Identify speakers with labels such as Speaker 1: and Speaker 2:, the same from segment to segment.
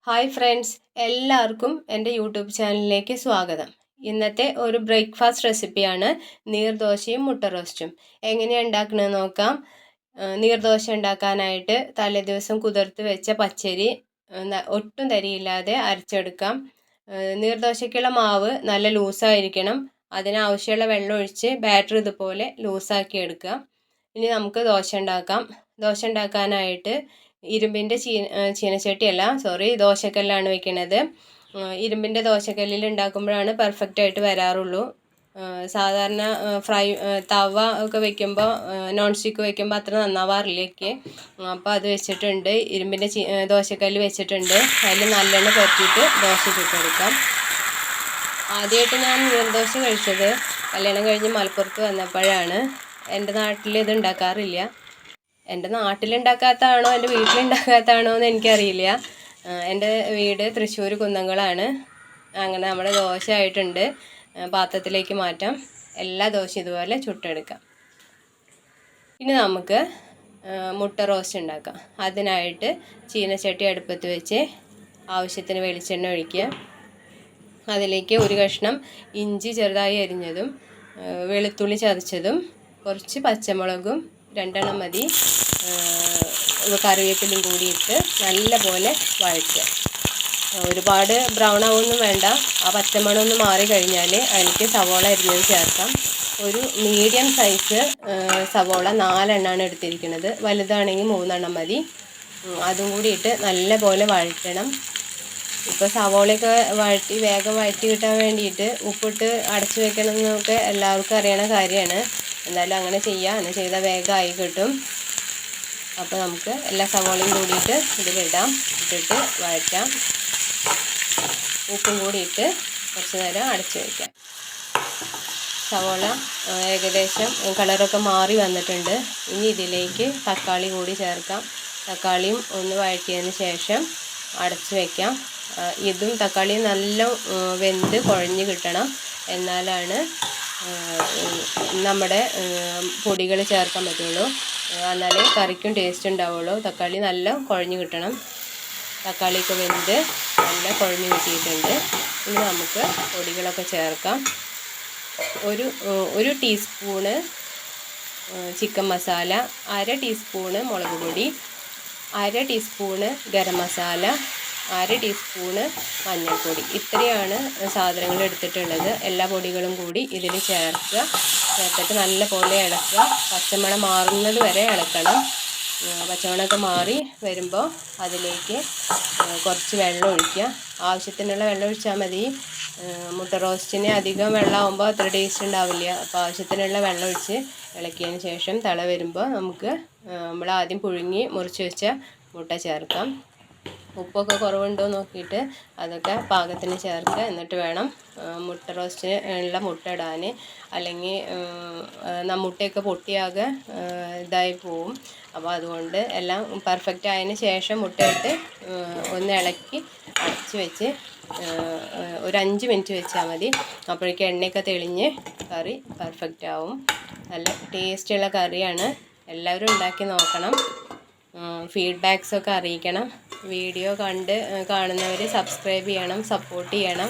Speaker 1: Hi friends, എല്ലാവർക്കും എൻ്റെ YouTube ചാനലിലേക്ക് സ്വാഗതം. ഇന്നത്തെ ഒരു ബ്രേക്ക്ഫാസ്റ്റ് റെസിപ്പിയാണ് നീർദോശയും മുട്ട റോസ്റ്റും. എങ്ങനെയാണ് ഉണ്ടാക്കണമെന്ന് നോക്കാം. നീർദോശ ഉണ്ടാക്കാനായിട്ട് തലേദിവസം കുതിർത്ത് വെച്ച പച്ചരി ഒട്ടും തരിയില്ലാതെ അരച്ചെടുക്കാം. നീർദോശയ്ക്കുള്ള മാവ് നല്ല ലൂസായിരിക്കണം. അതിനാവശ്യമുള്ള വെള്ളം ഒഴിച്ച് ബാറ്റർ ഇതുപോലെ ലൂസാക്കി എടുക്കുക. ഇനി നമുക്ക് ദോശ ഉണ്ടാക്കാം. ദോശ ഉണ്ടാക്കാനായിട്ട് ഇരുമ്പിൻ്റെ ദോശക്കല്ലാണ് വെക്കുന്നത്. ഇരുമ്പിൻ്റെ ദോശക്കല്ലിൽ ഉണ്ടാക്കുമ്പോഴാണ് പെർഫെക്റ്റ് ആയിട്ട് വരാറുള്ളൂ. സാധാരണ തവ ഒക്കെ വെക്കുമ്പോൾ നോൺ സ്റ്റിക്ക് വെക്കുമ്പോൾ അത്ര നന്നാവാറില്ല എനിക്ക്. അപ്പോൾ അത് വെച്ചിട്ടുണ്ട്, ഇരുമ്പിൻ്റെ ദോശക്കല്ല് വെച്ചിട്ടുണ്ട്. അതിൽ നല്ലെണ്ണ പുരട്ടിയിട്ട് ദോശ ചുട്ടെടുക്കാം. ആദ്യമായിട്ട് ഞാൻ നീർദോശ കഴിച്ചത് കല്യാണം കഴിഞ്ഞ് മലപ്പുറത്ത് വന്നപ്പോഴാണ്. എൻ്റെ നാട്ടിൽ ഇത് ഉണ്ടാക്കാറില്ല. എൻ്റെ നാട്ടിലുണ്ടാക്കാത്തതാണോ എൻ്റെ വീട്ടിലുണ്ടാക്കാത്തതാണോ എന്ന് എനിക്കറിയില്ല. എൻ്റെ വീട് തൃശ്ശൂർ കുന്നംകുളമാണ്. അങ്ങനെ നമ്മുടെ ദോശ ആയിട്ടുണ്ട്. പാത്രത്തിലേക്ക് മാറ്റാം. എല്ലാ ദോശയും ഇതുപോലെ ചുട്ടെടുക്കാം. ഇനി നമുക്ക് മുട്ട റോസ്റ്റ് ഉണ്ടാക്കാം. അതിനായിട്ട് ചീനച്ചട്ടി അടുപ്പത്ത് വെച്ച് ആവശ്യത്തിന് വെളിച്ചെണ്ണ ഒഴിക്കുക. അതിലേക്ക് ഒരു കഷ്ണം ഇഞ്ചി ചെറുതായി അരിഞ്ഞതും വെളുത്തുള്ളി ചതച്ചതും കുറച്ച് പച്ചമുളകും 2 എണ്ണം മതി, കറിവേപ്പിലയും കൂടി ഇട്ട് നല്ലപോലെ വഴറ്റുക. ഒരുപാട് ബ്രൗൺ ആവുമൊന്നും വേണ്ട. ആ പച്ചമണം ഒന്ന് മാറി കഴിഞ്ഞാൽ അതിലേക്ക് സവോള അരിഞ്ഞത് ചേർക്കാം. ഒരു മീഡിയം സൈസ് സവോള 4 എണ്ണമാണ് എടുത്തിരിക്കുന്നത്. വലുതാണെങ്കിൽ 3 എണ്ണം മതി. അതും കൂടി ഇട്ട് നല്ലപോലെ വഴറ്റണം. ഇപ്പോൾ സവോളയൊക്കെ വേഗം വഴറ്റി കിട്ടാൻ വേണ്ടിയിട്ട് ഉപ്പിട്ട് അടച്ചു വെക്കണം എന്നൊക്കെ എല്ലാവർക്കും അറിയണ കാര്യമാണ്. എന്തായാലും അങ്ങനെ അങ്ങനെ ചെയ്താൽ വേഗമായി കിട്ടും. അപ്പോൾ നമുക്ക് എല്ലാ സവോളയും കൂടിയിട്ട് ഇതിലിടാം. ഇട്ടിട്ട് വഴറ്റാം. ഉപ്പും കൂടി ഇട്ട് കുറച്ച് നേരം അടച്ചു വയ്ക്കാം. സവോള ഏകദേശം കളറൊക്കെ മാറി വന്നിട്ടുണ്ട്. ഇനി ഇതിലേക്ക് തക്കാളി കൂടി ചേർക്കാം. തക്കാളിയും ഒന്ന് വഴറ്റിയതിന് ശേഷം അടച്ചു വയ്ക്കാം. ഇതും തക്കാളിയും നല്ല വെന്ത് കുഴഞ്ഞ് കിട്ടണം. എന്നാലാണ് നമ്മുടെ പൊടികൾ ചേർക്കാൻ പറ്റുള്ളൂ. എന്നാലേ കറിക്കും ടേസ്റ്റ് ഉണ്ടാവുള്ളൂ. തക്കാളി നല്ല കുഴഞ്ഞ് കിട്ടണം. തക്കാളിയൊക്കെ വെന്ത് നല്ല കുഴഞ്ഞ് കിട്ടിയിട്ടുണ്ട്. ഇനി നമുക്ക് പൊടികളൊക്കെ ചേർക്കാം. ഒരു ടീസ്പൂണ് ചിക്കൻ മസാല, 1/2 ടീസ്പൂണ് മുളക് പൊടി, 1/2 ടീസ്പൂണ് ഗരം മസാല, 1/2 ടീസ്പൂണ് മഞ്ഞൾപ്പൊടി. ഇത്രയാണ് സാധനങ്ങൾ എടുത്തിട്ടുള്ളത്. എല്ലാ പൊടികളും കൂടി ഇതിൽ ചേർത്തിട്ട് നല്ല പോലെ ഇളക്കുക. പച്ചമണം മാറുന്നത് വരെ ഇളക്കണം. പച്ചമണമൊക്കെ മാറി വരുമ്പോൾ അതിലേക്ക് കുറച്ച് വെള്ളം ഒഴിക്കുക. ആവശ്യത്തിനുള്ള വെള്ളം ഒഴിച്ചാൽ മതി. മുട്ട റോസ്റ്റിന് അധികം വെള്ളമാകുമ്പോൾ അത്ര ടേസ്റ്റ് ഉണ്ടാവില്ല. അപ്പോൾ ആവശ്യത്തിനുള്ള വെള്ളം ഒഴിച്ച് ഇളക്കിയതിന് ശേഷം തിള വരുമ്പോൾ നമുക്ക് നമ്മൾ ആദ്യം പുഴുങ്ങി മുറിച്ച് വെച്ച മുട്ട ചേർക്കാം. ഉപ്പൊക്കെ കുറവുണ്ടോ നോക്കിയിട്ട് അതൊക്കെ പാകത്തിന് ചേർക്കുക. എന്നിട്ട് വേണം മുട്ട റോസ്റ്റിന് ഉള്ള മുട്ട ഇടാൻ. അല്ലെങ്കിൽ മുട്ടയൊക്കെ പൊട്ടിയാകെ ഇതായി പോവും. അപ്പോൾ അതുകൊണ്ട് എല്ലാം പെർഫെക്റ്റ് ആയതിന് ശേഷം മുട്ടയിട്ട് ഒന്ന് ഇളക്കി അടച്ച് വെച്ച് ഒരു 5 മിനിറ്റ് വെച്ചാൽ മതി. അപ്പോഴേക്കും എണ്ണയൊക്കെ തെളിഞ്ഞ് കറി പെർഫെക്റ്റ് ആവും. നല്ല ടേസ്റ്റുള്ള കറിയാണ്. എല്ലാവരും ഉണ്ടാക്കി നോക്കണം. ഫീഡ്ബാക്സൊക്കെ അറിയിക്കണം. വീഡിയോ കാണുന്നവർ സബ്സ്ക്രൈബ് ചെയ്യണം, സപ്പോർട്ട് ചെയ്യണം.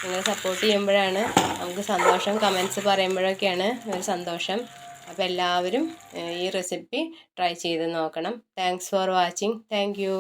Speaker 1: നിങ്ങൾ സപ്പോർട്ട് ചെയ്യുമ്പോഴാണ് നമുക്ക് സന്തോഷം. കമൻറ്റ്സ് പറയുമ്പോഴൊക്കെയാണ് ഒരു സന്തോഷം. അപ്പോൾ എല്ലാവരും ഈ റെസിപ്പി ട്രൈ ചെയ്ത് നോക്കണം. Thanks for watching. Thank you.